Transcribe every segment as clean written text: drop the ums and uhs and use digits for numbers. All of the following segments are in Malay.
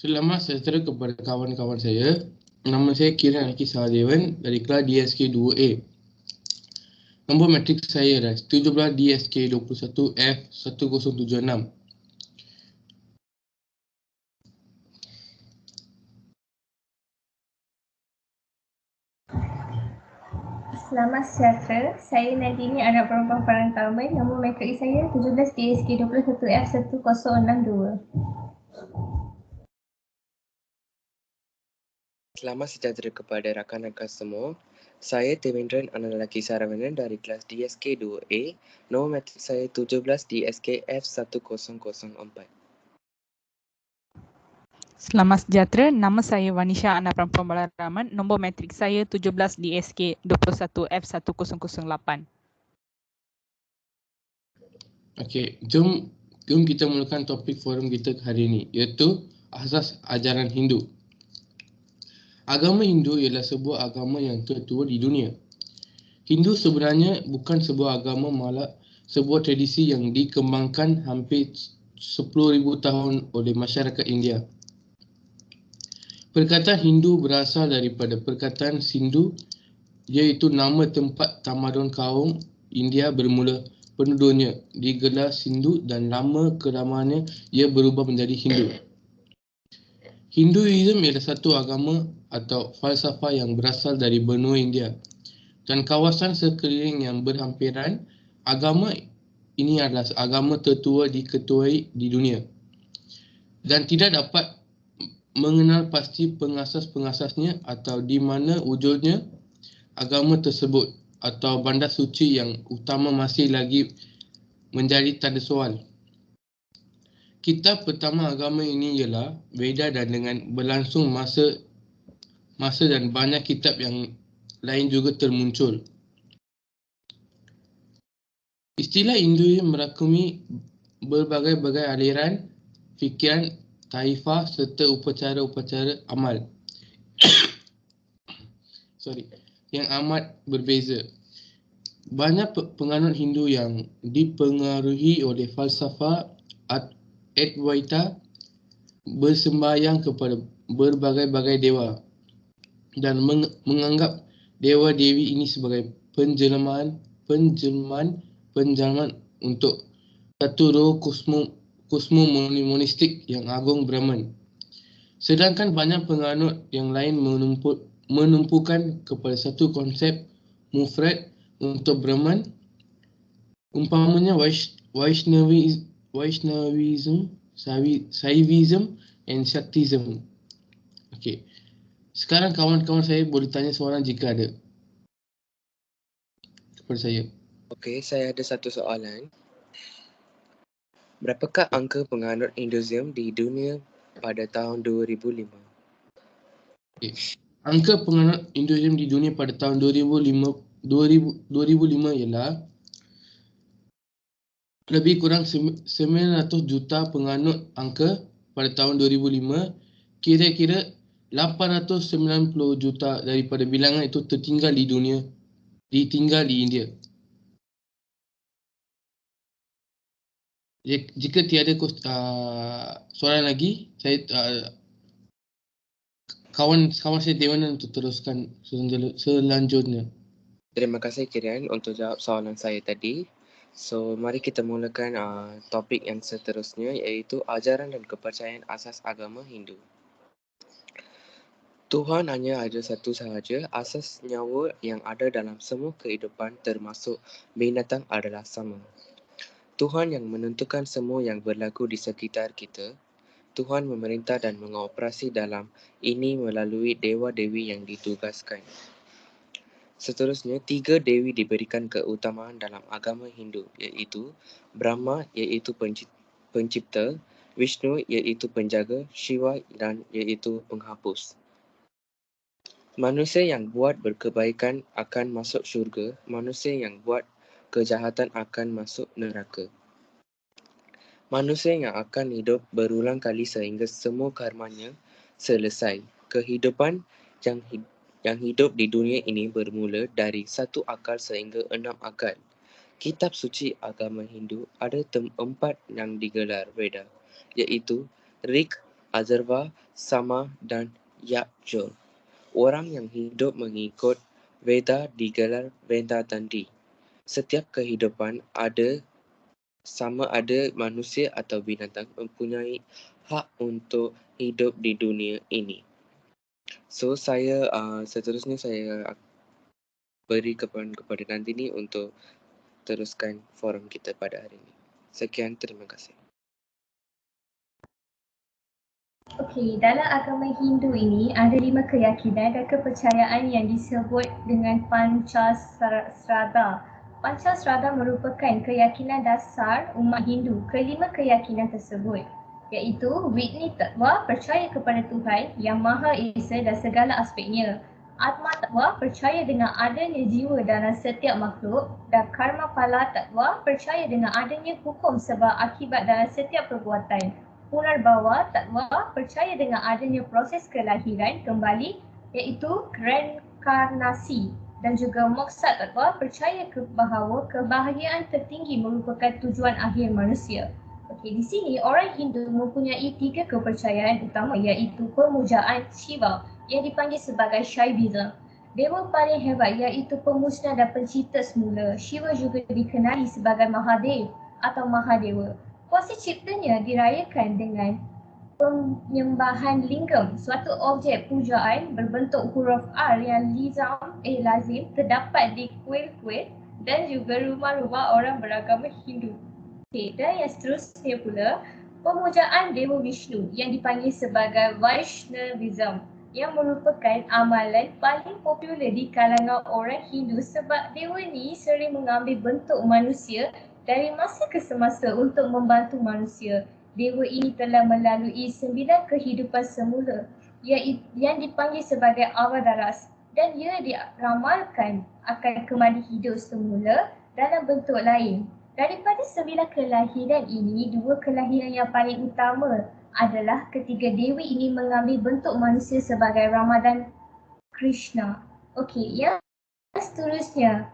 Selamat sejahtera kepada kawan-kawan saya. Nama saya Kiran Aki Sahadewan dari kelas DSK 2A. Nombor matrik saya adalah 17 DSK 21 F1076. Selamat sejahtera, saya Nadini, anak perempuan Parangkalmai. Nombor matrik saya 17 DSK 21 F1062. Selamat sejahtera kepada rakan-rakan semua. Saya Devendran, anak lelaki Saravanan dari kelas DSK 2A. Nombor matrik saya 17 DSK F1004. Selamat sejahtera, nama saya Vanisha, anak perempuan Balaraman. Nombor matrik saya 17 DSK 21 F1008. Okey, jom kita mulakan topik forum kita hari ini, iaitu asas ajaran Hindu. Agama Hindu ialah sebuah agama yang tertua di dunia. Hindu sebenarnya bukan sebuah agama, malah sebuah tradisi yang dikembangkan hampir 10,000 tahun oleh masyarakat India. Perkataan Hindu berasal daripada perkataan Sindhu, iaitu nama tempat tamadun kaum India bermula. Penduduknya digelar Sindhu dan lama kelamaannya ia berubah menjadi Hindu. Hinduism ialah satu agama atau falsafah yang berasal dari benua India dan kawasan sekeliling yang berhampiran. Agama ini adalah agama tertua diketuai di dunia dan tidak dapat mengenal pasti pengasas-pengasasnya atau di mana wujudnya agama tersebut atau bandar suci yang utama masih lagi menjadi tanda soal. Kitab pertama agama ini ialah Veda, dan dengan berlangsung masa dan banyak kitab yang lain juga termuncul. Istilah Hindu merakumi berbagai-bagai aliran, fikiran, taifah serta upacara-upacara amal yang amat berbeza. Banyak penganut Hindu yang dipengaruhi oleh falsafah Advaita bersembahyang kepada berbagai-bagai dewa dan menganggap dewa-dewi ini sebagai penjelmaan untuk satu roh kosmomonistik yang agung, Brahman. Sedangkan banyak penganut yang lain menumpukan kepada satu konsep mufrad untuk Brahman, umpamanya Vaishnavism, Saivism and Shaktism. Okey. Sekarang kawan-kawan saya boleh tanya soalan jika ada kepada saya. Okey, saya ada satu soalan. Berapakah angka penganut Hinduism di dunia pada tahun 2005? Okay. Angka penganut Hinduism di dunia pada tahun 2005 ialah lebih kurang 900 juta penganut. Angka pada tahun 2005, kira-kira 890 juta daripada bilangan itu ditinggal di India. Jika tiada soalan lagi, saya kawan saya Dewan untuk teruskan selanjutnya. Terima kasih Kiran untuk jawab soalan saya tadi. So, mari kita mulakan topik yang seterusnya, iaitu ajaran dan kepercayaan asas agama Hindu. Tuhan hanya ada satu sahaja. Asas nyawa yang ada dalam semua kehidupan termasuk binatang adalah sama. Tuhan yang menentukan semua yang berlaku di sekitar kita. Tuhan memerintah dan mengoperasi dalam ini melalui dewa-dewi yang ditugaskan. Seterusnya, 3 dewi diberikan keutamaan dalam agama Hindu, iaitu Brahma, iaitu pencipta, Vishnu, iaitu penjaga, Shiva dan iaitu penghapus. Manusia yang buat berkebaikan akan masuk syurga, manusia yang buat kejahatan akan masuk neraka. Manusia yang akan hidup berulang kali sehingga semua karmanya selesai. Kehidupan yang hidup di dunia ini bermula dari 1 akal sehingga 6 akal. Kitab suci agama Hindu ada 4 yang digelar Veda, iaitu Rig, Atharva, Sama dan Yakjur. Orang yang hidup mengikut Veda digelar Veda Dandi. Setiap kehidupan sama ada manusia atau binatang mempunyai hak untuk hidup di dunia ini. So seterusnya saya beri kepada Nandini untuk teruskan forum kita pada hari ini. Sekian, terima kasih. Okey, dalam agama Hindu ini ada 5 keyakinan dan kepercayaan yang disebut dengan Panchasrada. Panchasrada merupakan keyakinan dasar umat Hindu. Kelima keyakinan tersebut iaitu Vidni Tattva, percaya kepada Tuhan yang Maha Esa dan segala aspeknya. Atma Tattva, percaya dengan adanya jiwa dalam setiap makhluk. Dan Karma Pala Tattva, percaya dengan adanya hukum sebab akibat dalam setiap perbuatan. Punarbawa Tattva, percaya dengan adanya proses kelahiran kembali iaitu reinkarnasi. Dan juga Moksha Tattva, percaya bahawa kebahagiaan tertinggi merupakan tujuan akhir manusia. Okey, di sini orang Hindu mempunyai 3 kepercayaan utama iaitu pemujaan Shiva yang dipanggil sebagai Shaivism. Dewa paling hebat iaitu pemusnah dan pencipta semula. Shiva juga dikenali sebagai Mahadev atau Mahadewa. Kuasa ciptanya dirayakan dengan penyembahan lingam, suatu objek pujaan berbentuk huruf R yang lazim terdapat di kuil-kuil dan juga rumah-rumah orang beragama Hindu. Okay, dan yang seterusnya pula, pemujaan Dewa Vishnu yang dipanggil sebagai Vaishnavism yang merupakan amalan paling popular di kalangan orang Hindu sebab dewa ni sering mengambil bentuk manusia dari masa ke semasa untuk membantu manusia. Dewa ini telah melalui 9 kehidupan semula yang dipanggil sebagai Avadaras dan ia diramalkan akan kembali hidup semula dalam bentuk lain. Daripada 9 kelahiran ini, 2 kelahiran yang paling utama adalah ketika dewa ini mengambil bentuk manusia sebagai Rama dan Krishna. Okey, yang seterusnya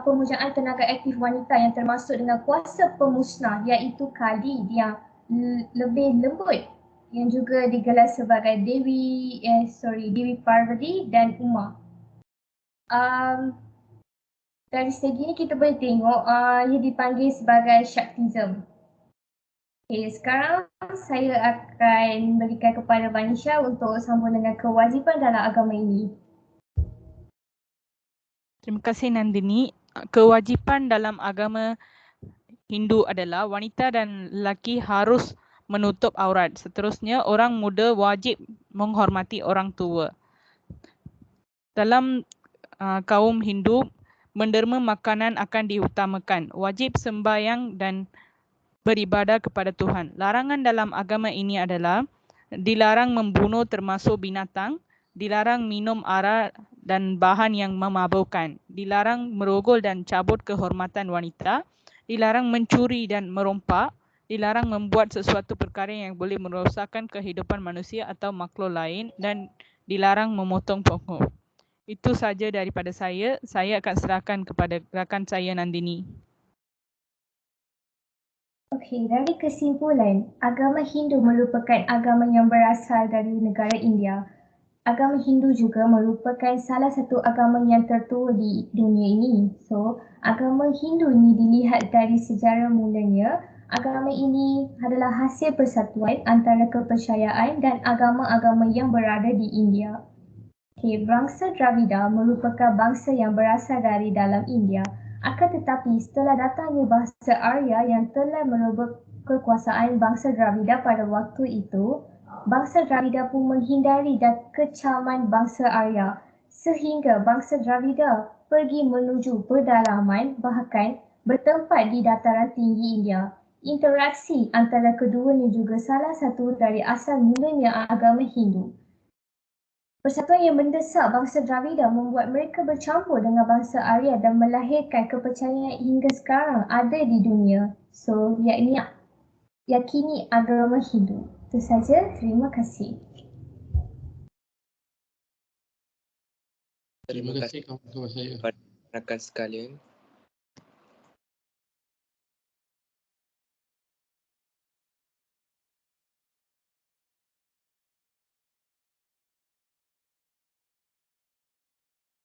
pemujaan tenaga aktif wanita yang termasuk dengan kuasa pemusnah iaitu Kali yang lebih lembut yang juga digelar sebagai Dewi Parvati dan Uma. Dari segi ni kita boleh tengok ia dipanggil sebagai Shaktism. Okay, sekarang saya akan berikan kepada Vanisha untuk sambung dengan kewajipan dalam agama ini. Terima kasih Nandini. Kewajipan dalam agama Hindu adalah wanita dan lelaki harus menutup aurat. Seterusnya, orang muda wajib menghormati orang tua. Dalam kaum Hindu, menderma makanan akan diutamakan. Wajib sembahyang dan beribadah kepada Tuhan. Larangan dalam agama ini adalah dilarang membunuh termasuk binatang, dilarang minum arak dan bahan yang memabukkan, dilarang merogol dan cabut kehormatan wanita, dilarang mencuri dan merompak, dilarang membuat sesuatu perkara yang boleh merosakkan kehidupan manusia atau makhluk lain dan dilarang memotong pokok. Itu saja daripada saya. Saya akan serahkan kepada rakan saya Nandini. Okey, dari kesimpulan, agama Hindu merupakan agama yang berasal dari negara India. Agama Hindu juga merupakan salah satu agama yang tertua di dunia ini. So, agama Hindu ini dilihat dari sejarah mulanya. Agama ini adalah hasil persatuan antara kepercayaan dan agama-agama yang berada di India. Okay, bangsa Dravida merupakan bangsa yang berasal dari dalam India. Akan tetapi setelah datangnya bangsa Arya yang telah merebut kekuasaan bangsa Dravida pada waktu itu, bangsa Dravida pun menghindari dan kecaman bangsa Arya sehingga bangsa Dravida pergi menuju pedalaman bahkan bertempat di dataran tinggi India. Interaksi antara keduanya juga salah satu dari asal mulanya agama Hindu. Persatuan yang mendesak bangsa Dravida membuat mereka bercampur dengan bangsa Arya dan melahirkan kepercayaan hingga sekarang ada di dunia. So, yakini agama Hindu. Itu saja, terima kasih. Terima kasih kawan-kawan saya. Kepada rakan sekalian,